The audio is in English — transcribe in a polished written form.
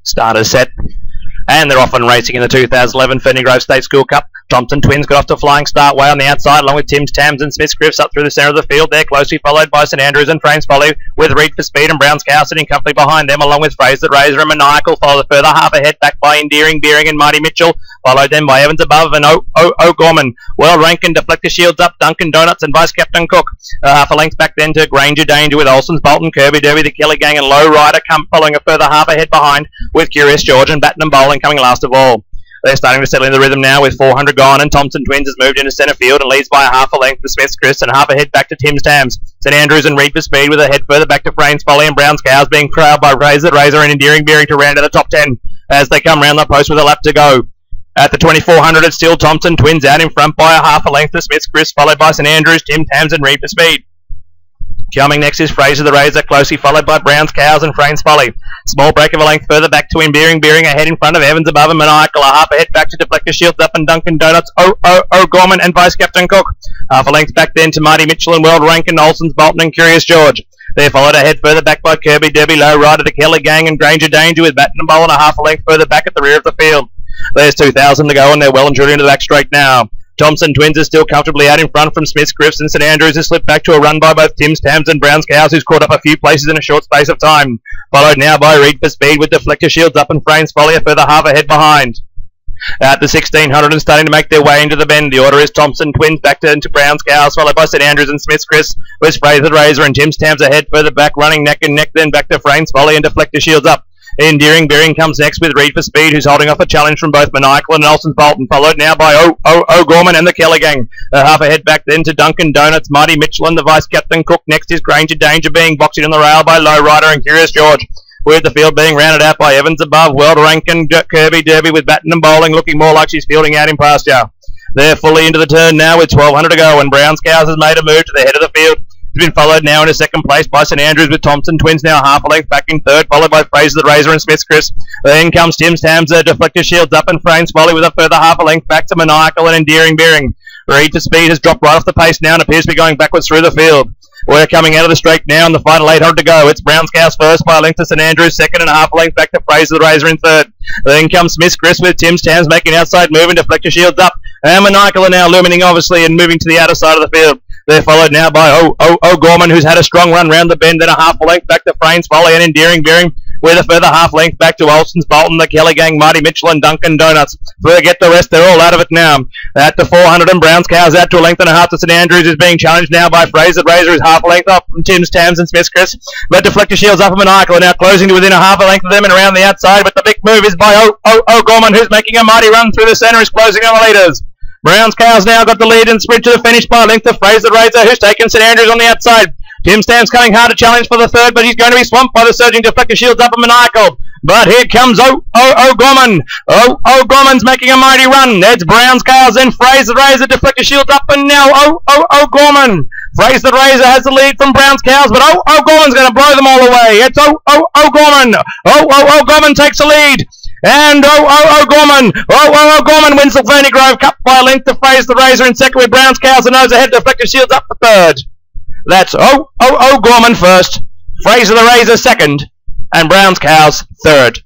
Starters set. And they're off and racing in the 2011 Ferny State School Cup. Thompson Twins got off to flying start way on the outside, along with Tim's Tams and Smith's Griffs up through the centre of the field. They're closely followed by St Andrews and Frames Folly, with Reed for Speed and Brown's Cow sitting comfortably behind them, along with Fraser Razor and Maniacal, followed further half ahead, back by Endearing Beering and Mighty Mitchell, followed then by Evans Above and O'Gorman. Well, Rankin, Deflector Shields up, Duncan Donuts and Vice Captain Cook. Half a length back then to Granger Danger with Olsen's Bolton, Kirby Derby, the Kelly Gang and Low Rider come following a further half ahead behind, with Curious George and Batten and Bowling coming last of all. They're starting to settle in the rhythm now with 400 gone, and Thompson Twins has moved into centre field and leads by a half a length to Smith's Chris and half a head back to Tim's Tams. St Andrews and Reed for Speed with a head further back to Frames Folly and Brown's Cows being trailed by Razor and Endearing Beering to round out the top 10 as they come round the post with a lap to go. At the 2400, it's still Thompson Twins out in front by a half a length to Smith's Chris, followed by St Andrews, Tim Tams and Reed for Speed. Coming next is Fraser the Razor, closely followed by Brown's Cows and Frames Folly. Small break of a length further back to Endearing Beering, ahead in front of Evans Above and Maniacal. A half ahead back to Deflector Shields up and Duncan Donuts, O'Gorman and Vice Captain Cook. Half a length back then to Mighty Mitchell and World Rankin, Olsen's Bolton and Curious George. They're followed ahead further back by Kirby Derby, Low Rider, the Kelly Gang and Granger Danger with Batten and Bowling a half a length further back at the rear of the field. There's 2,000 to go and they're well and truly into the back straight now. Thompson Twins is still comfortably out in front from Smith's Griffs, and St Andrews has slipped back to a run by both Tim's Tams and Brown's Cows, who's caught up a few places in a short space of time. Followed now by Reed for Speed with Deflector Shields up and Frames Folly a further half ahead behind. At the 1600 and starting to make their way into the bend, the order is Thompson Twins back into Brown's Cows, followed by St Andrews and Smith's Chris, with Fraser Razor and Tim's Tams ahead further back, running neck and neck, then back to Frames Folly and Deflector Shields up. Endearing Beering comes next with Reed for Speed, who's holding off a challenge from both Maniacal and Olsen's Bolton, followed now by O'Gorman and the Kelly Gang. Half ahead back then to Duncan Donuts, Mighty Mitchell and the Vice Captain Cook. Next is Granger Danger being boxed in on the rail by Low Rider and Curious George, with the field being rounded out by Evans Above, World Rankin, Kirby Derby with Batten and Bowling, looking more like she's fielding out in pasture. They're fully into the turn now with 1200 to go, and Brown's Cows has made a move to the head of the field. It's been followed now into second place by St Andrews, with Thompson Twins now half a length back in third, followed by Fraser the Razor and Smith's Chris. Then comes Tim's Tams, Deflector Shields up and Frames Folly with a further half a length back to Maniacal and Endearing Beering. Reed for Speed has dropped right off the pace now and appears to be going backwards through the field. We're coming out of the straight now in the final 800 to go. It's Brown's Cows first by a length to St Andrews, second and a half a length back to Fraser the Razor in third. Then comes Smith's Chris with Tim's Tams making outside move and Deflector Shields up. And Maniacal are now illuminating obviously and moving to the outer side of the field. They're followed now by O'Gorman, who's had a strong run round the bend, then a half a length back to Frames Folly and Endearing Beering, with a further half length back to Olsen's Bolton, the Kelly Gang, Mighty Mitchell and Duncan Donuts. Forget the rest, they're all out of it now. At the 400 and Brown's Cows out to a length and a half to St Andrews is being challenged now by Fraser. Razor is half a length up from Tim's Tams and Smith's Chris, but Deflector Shields up and Maniacal are now closing to within a half a length of them and around the outside, but the big move is by O'Gorman, who's making a mighty run through the centre, is closing on the leaders. Brown's Cows now got the lead and sprint to the finish by a length of Fraser Razor, who's taken St Andrews on the outside. Tim's Tams coming hard to challenge for the third, but he's going to be swamped by the surging Deflector Shields up and Maniacal. But here comes O'Gorman. O'Gorman's making a mighty run. It's Brown's Cows, then Fraser Razor, Deflector Shields up, and now O'Gorman. Fraser Razor has the lead from Brown's Cows, but O'Gorman's going to blow them all away. It's O'Gorman. O'Gorman takes the lead. And O'Gorman wins the Ferny Grove Cup by a length to Fraser the Razor in second, with Brown's Cows and nose ahead, Deflector Shields up for third. That's O'Gorman first, Fraser the Razor second, and Brown's Cows third.